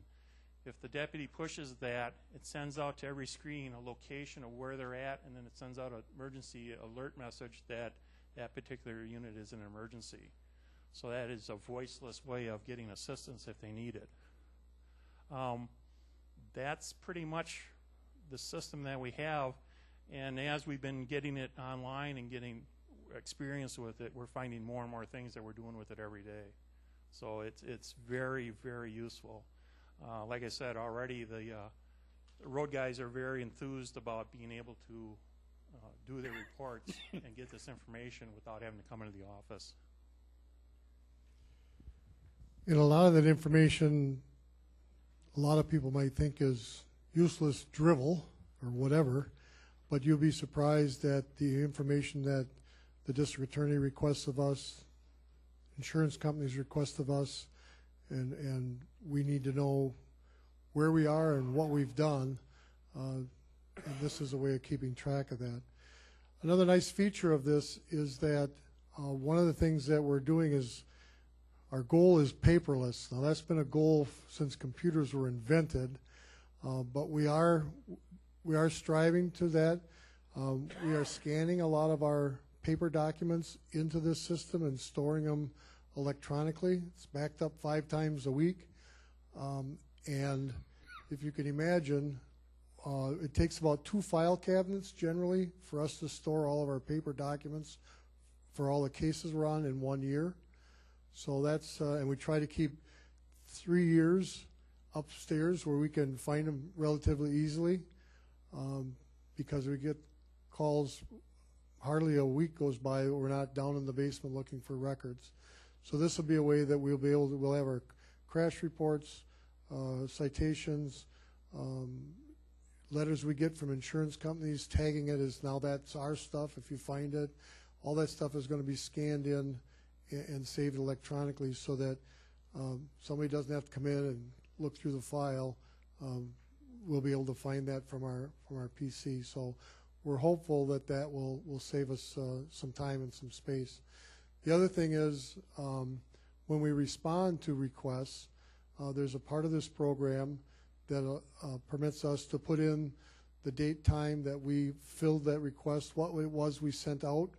If the deputy pushes that, it sends out to every screen a location of where they're at, and then it sends out an emergency alert message that that particular unit is an emergency. So that is a voiceless way of getting assistance if they need it. That's pretty much the system that we have, and as we've been getting it online and getting experience with it, we're finding more and more things that we're doing with it every day. So it's very, very useful. Like I said already, the road guys are very enthused about being able to do their reports and get this information without having to come into the office. And a lot of that information, a lot of people might think is useless drivel or whatever, but you'll be surprised at the information that the district attorney requests of us, insurance companies request of us, and we need to know where we are and what we've done, and this is a way of keeping track of that. Another nice feature of this is that one of the things that we're doing is our goal is paperless. Now that's been a goal since computers were invented, but we are striving to that. We are scanning a lot of our paper documents into this system and storing them electronically. It's backed up 5 times a week, and if you can imagine, it takes about 2 file cabinets generally for us to store all of our paper documents for all the cases we're on in 1 year. So that's, and we try to keep 3 years upstairs where we can find them relatively easily, because we get calls, hardly a week goes by that we're not down in the basement looking for records. So this will be a way that we'll be able to, we'll have our crash reports, citations, letters we get from insurance companies tagging it as now that's our stuff if you find it. All that stuff is going to be scanned in and saved electronically so that somebody doesn't have to come in and look through the file. We'll be able to find that from our PC. So we're hopeful that that will save us some time and some space. The other thing is when we respond to requests, there's a part of this program that permits us to put in the date, time that we filled that request, what it was we sent out.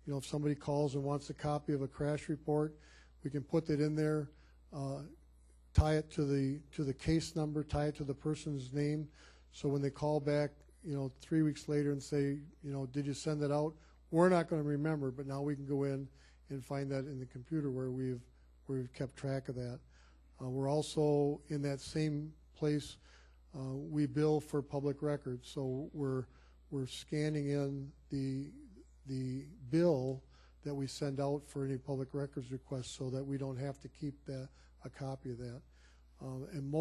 You know, if somebody calls and wants a copy of a crash report, we can put that in there, tie it to the case number, tie it to the person's name, so when they call back, you know, 3 weeks later and say, you know, did you send it out? We're not going to remember, but now we can go in and find that in the computer where we've kept track of that. We're also in that same place. We bill for public records, so we're scanning in the bill that we send out for any public records requests, so that we don't have to keep a copy of that. And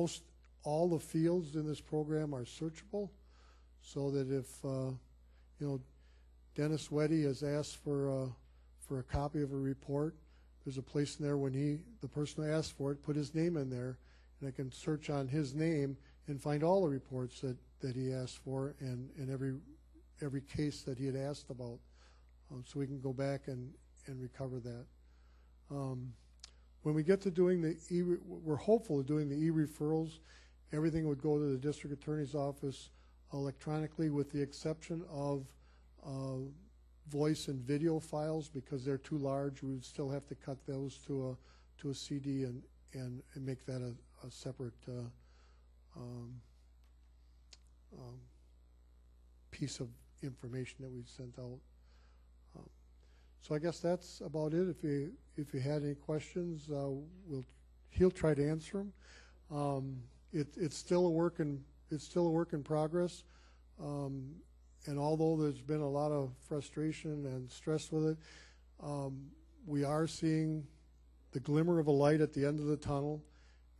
all the fields in this program are searchable, so that if you know, Dennis Weddy has asked for a copy of a report, there's a place in there when the person who asked for it put his name in there, and I can search on his name and find all the reports that he asked for and every case that he had asked about, so we can go back and recover that. when we get to doing we're hopeful of doing the e-referrals, everything would go to the district attorney's office electronically with the exception of voice and video files because they're too large. We would still have to cut those to a CD and make that a separate piece of information that we sent out. So I guess that's about it. If you had any questions, he'll try to answer them. It's still a work in progress. And although there's been a lot of frustration and stress with it, we are seeing the glimmer of a light at the end of the tunnel,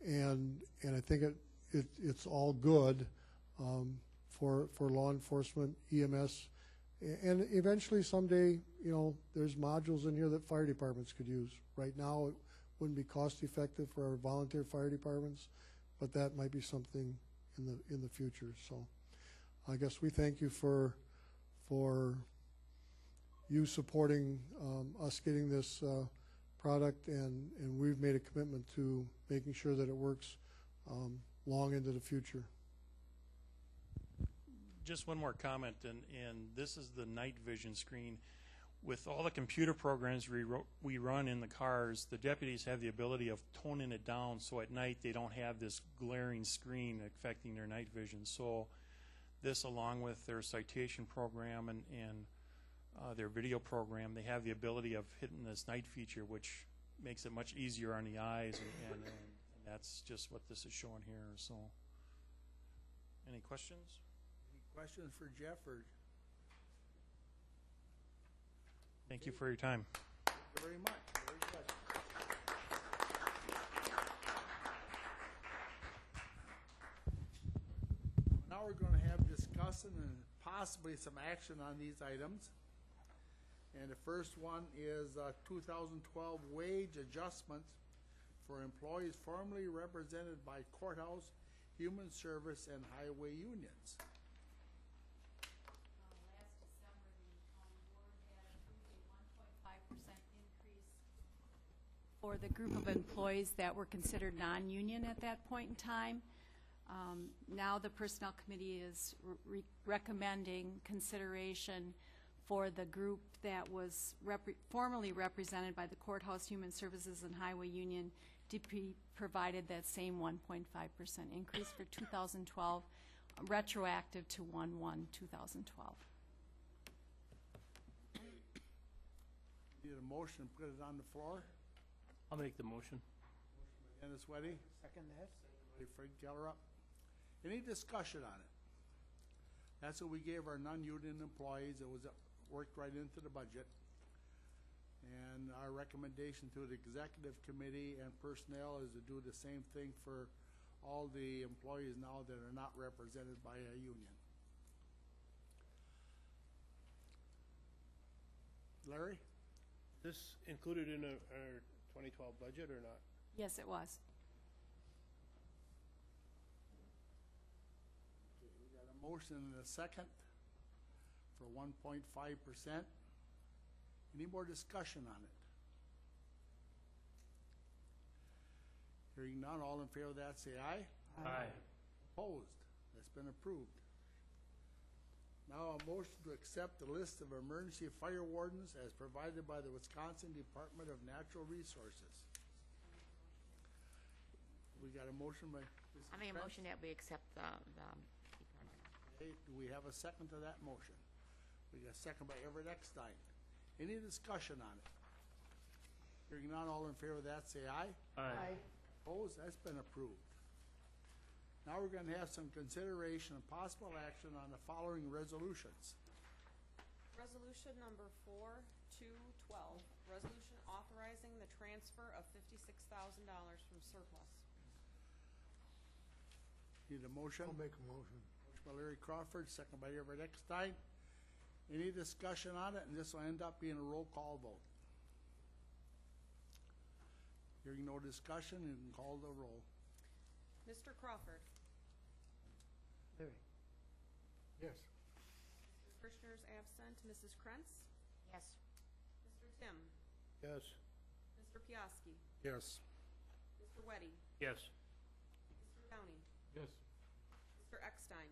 and I think it's all good for law enforcement, EMS, and eventually someday, there's modules in here that fire departments could use. Right now, it wouldn't be cost effective for our volunteer fire departments, but that might be something in the future. So I guess we thank you for you supporting us getting this product, and we've made a commitment to making sure that it works long into the future. Just one more comment, and this is the night vision screen. With all the computer programs we run in the cars, the deputies have the ability of toning it down so at night they don't have this glaring screen affecting their night vision. So this, along with their citation program and their video program, they have the ability of hitting this night feature, which makes it much easier on the eyes, and that's just what this is showing here. So, any questions? Any questions for Jeff? Or thank you for your time. thank you very much. Very good. Now we're going to have discussion and possibly some action on these items. And the first one is 2012 wage adjustments for employees formerly represented by courthouse, human service, and highway unions. Last December, the county board had approved a 1.5% increase for the group of employees that were considered non-union at that point in time. Now the Personnel Committee is recommending consideration for the group that was formerly represented by the Courthouse, Human Services, and Highway Union to be provided that same 1.5% increase for 2012, retroactive to 1/1/2012. Need a motion, put it on the floor. I'll make the motion. Dennis Weddy, Second that? by Fred Gellerup. Any discussion on it? That's what we gave our non-union employees. It was worked right into the budget. And our recommendation to the executive committee and personnel is to do the same thing for all the employees now that are not represented by a union. Larry? This included in our 2012 budget or not? Yes, it was. Okay, we got a motion and a second for 1.5%. Any more discussion on it? Hearing none, all in favor of that say aye. Aye. Opposed? That's been approved. Now a motion to accept the list of emergency fire wardens as provided by the Wisconsin Department of Natural Resources. We got a motion by Mrs. I make a Trent. motion that we accept the department. Okay, do we have a second to that motion? We got a second by Everett Eckstein. Any discussion on it? Hearing none, all in favor of that say aye. Aye. Opposed? That's been approved. Now we're going to have some consideration and possible action on the following resolutions. Resolution number 4212, resolution authorizing the transfer of $56,000 from surplus. Need a motion? I'll make a motion. Motion by Larry Crawford, second by Everett Eckstein. Any discussion on it? And this will end up being a roll call vote. Hearing no discussion, you can call the roll. Mr. Crawford. Larry? Yes. Mr. Kirschner's absent. Mrs. Krentz. Yes. Mr. Tim. Yes. Mr. Piaski. Yes. Yes. Mr. Downey? Yes. Mr. Eckstein?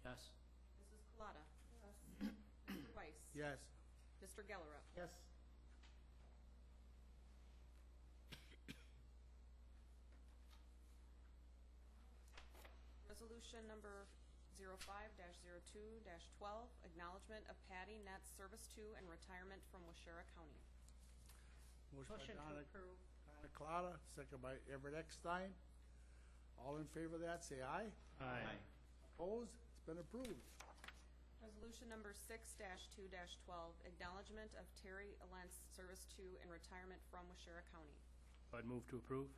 Yes. Mrs. Colada? Yes. Mr. Weiss? Yes. Mr. Gellerup? Yes. Resolution number 05-02-12, acknowledgement of Patty Netz Service to and retirement from Washera County. Motion Motion by to Donna approve. Colada, second by Everett Eckstein. All in favor of that, say aye. Aye. Opposed? It's been approved. Resolution number 6-2-12, acknowledgement of Terry Alent's service to and retirement from Washera County. I'd move to approve.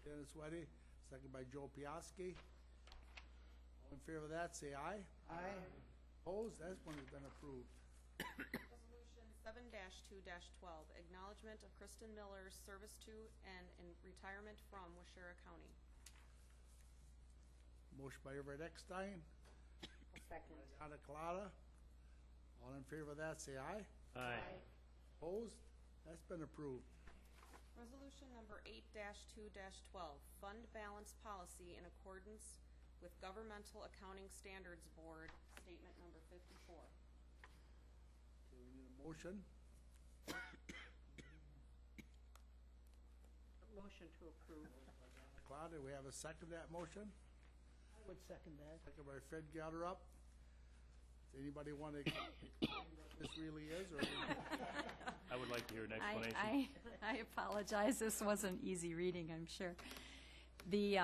Dennis Weddy, second by Joe Piasky. All in favor of that, say aye. Aye. Opposed? That one has been approved. Resolution 7-2-12, acknowledgement of Kristen Miller's service to and in retirement from Washera County. Motion by Everett Eckstein. Second. Donna Colada. All in favor of that, say aye. Aye. Opposed? That's been approved. Resolution number 8-2-12, fund balance policy in accordance with Governmental Accounting Standards Board, statement number 54. Okay, we need a motion. Motion to approve. Colada, do we have a second to that motion? I would second that. Second by Fred Gellerup. Does anybody want to explain what this really is, or? I would like to hear an explanation. I apologize. This wasn't easy reading, I'm sure. The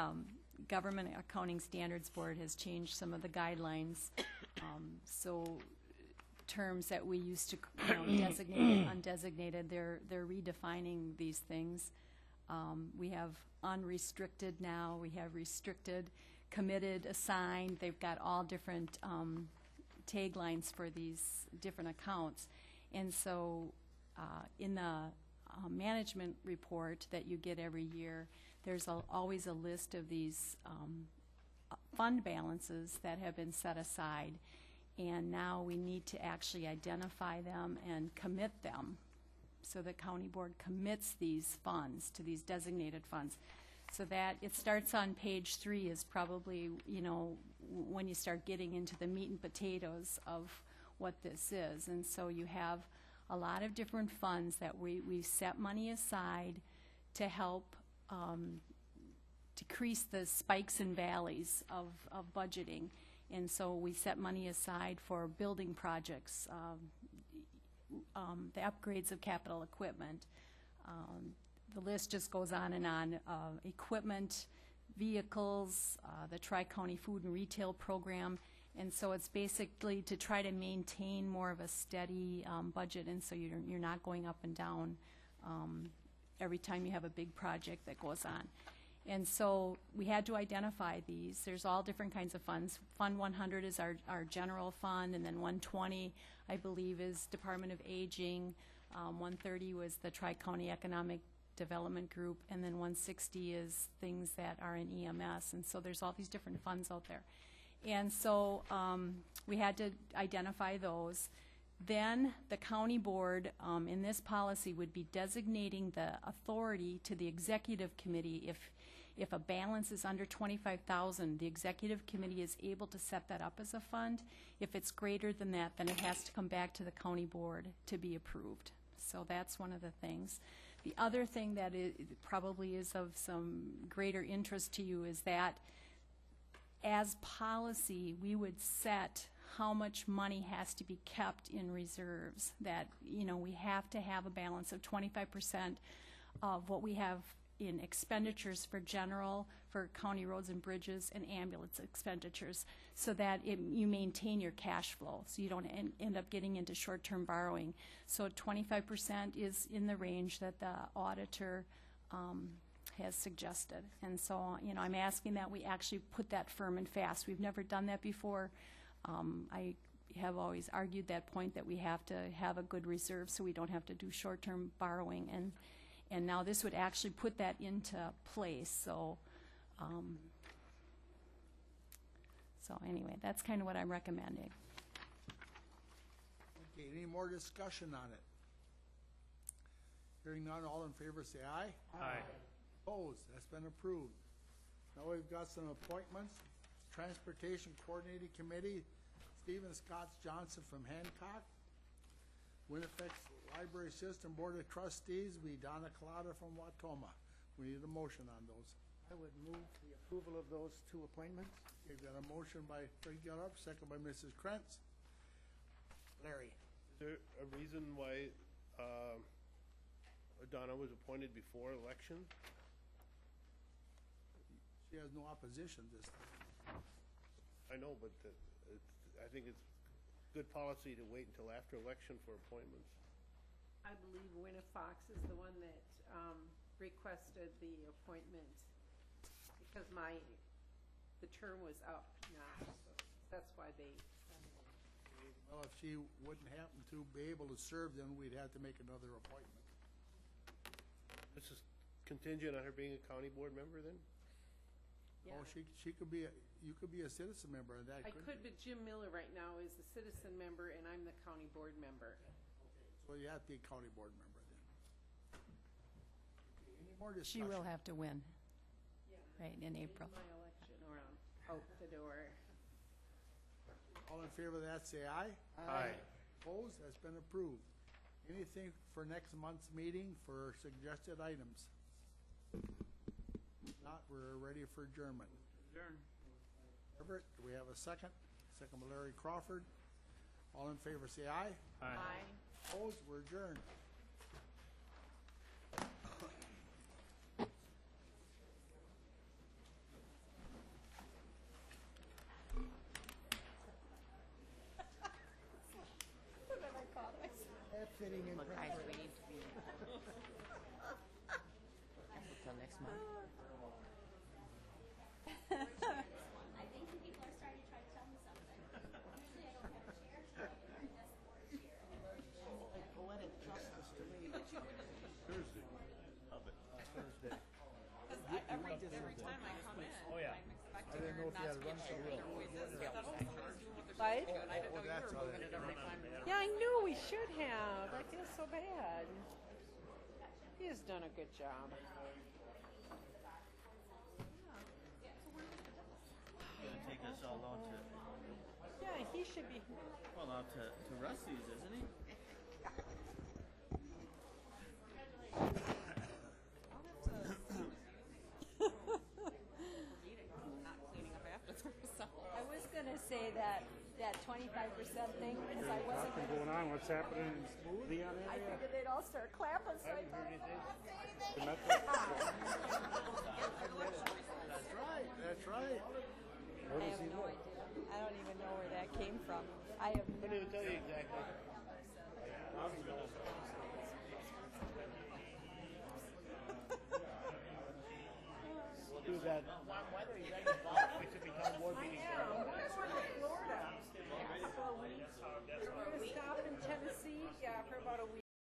Government Accounting Standards Board has changed some of the guidelines. So terms that we used to, designated, undesignated, they're redefining these things. We have unrestricted now. We have restricted, committed, assigned. They've got all different taglines for these different accounts. And so in the management report that you get every year, there's always a list of these fund balances that have been set aside. And now we need to actually identify them and commit them. So the county board commits these funds to these designated funds. So that it starts on page 3 is probably, when you start getting into the meat and potatoes of what this is. And so you have a lot of different funds that we set money aside to help decrease the spikes and valleys of budgeting. And so we set money aside for building projects, the upgrades of capital equipment. The list just goes on and on. Equipment, vehicles, the Tri-County Food and Retail Program. And so it's basically to try to maintain more of a steady budget, and so you're not going up and down every time you have a big project that goes on. And so we had to identify these. There's all different kinds of funds. Fund 100 is our general fund, and then 120, I believe, is Department of Aging. 130 was the Tri-County Economic Development Group, and then 160 is things that are in EMS. And so there's all these different funds out there. And so we had to identify those. Then the county board in this policy would be designating the authority to the executive committee. If a balance is under $25,000, the executive committee is able to set that up as a fund. If it's greater than that, then it has to come back to the county board to be approved. So that's one of the things. The other thing that probably is of some greater interest to you is that as policy, we would set how much money has to be kept in reserves. That, we have to have a balance of 25% of what we have in expenditures for general, for county roads and bridges, and ambulance expenditures, so that you maintain your cash flow, so you don't end up getting into short-term borrowing. So 25% is in the range that the auditor has suggested. And so, I'm asking that we actually put that firm and fast. We've never done that before. I have always argued that point, that we have to have a good reserve so we don't have to do short-term borrowing. And now this would actually put that into place. So, so anyway, that's kind of what I'm recommending. Okay, any more discussion on it? Hearing none, all in favor say aye. Aye. Opposed? That's been approved. Now we've got some appointments. Transportation Coordinating Committee, Stephen Scott Johnson from Hancock. Winnipeg Library System Board of Trustees, we Donna Collada from Watoma. We need a motion on those. I would move the approval of those two appointments. We've got a motion by Frank Gallup, second by Mrs. Krantz. Larry? Is there a reason why Donna was appointed before election? She has no opposition this time. I know, but I think it's good policy to wait until after election for appointments. I believe Winna Fox is the one that requested the appointment because the term was up now, so that's why they. Well, if she wouldn't happen to be able to serve, then we'd have to make another appointment. This is contingent on her being a county board member then? Yeah. Oh, she could be, you could be a citizen member of that, I couldn't could, you? but Jim Miller right now is the citizen member and I'm the county board member. So you have to be a county board member then. Any more She discussion? will have to win, Yeah. right, in April. My election or I'm out the door. All in favor of that, say aye. Aye. Opposed? That's been approved. Anything for next month's meeting for suggested items? Not, we're ready for adjournment. Adjourn. Everett, do we have a second? Second by Larry Crawford. All in favor, say aye. Aye. Opposed? We're adjourned. Fitting in. Look, guys, we need to be. Until next month. I think people are starting to try to tell me something. Usually I don't have a chair, so I just for a chair. Like poetic justice to me. Thursday. Thursday. Every time I come in, Oh, yeah. I'm expecting I didn't know if you had her not to run get so shared well. or noises. I thought, oh, somebody's doing what they're Right? supposed to do, and I didn't know you that's were how moving that- it every time. Yeah, I knew we should have. I feel so bad. He has done a good job. Gonna take us all out to, Yeah, he should be. well, out to Rusty's, isn't he? Not cleaning up after themselves. I was gonna say that 25% thing, because I wasn't Nothing going on, what's happening in Leon I area? figured they'd all start clapping, so I thought. The Metro? That's right, that's right. Where I does have he no live? idea. I don't even know where that came from. I have Couldn't even tell you exactly.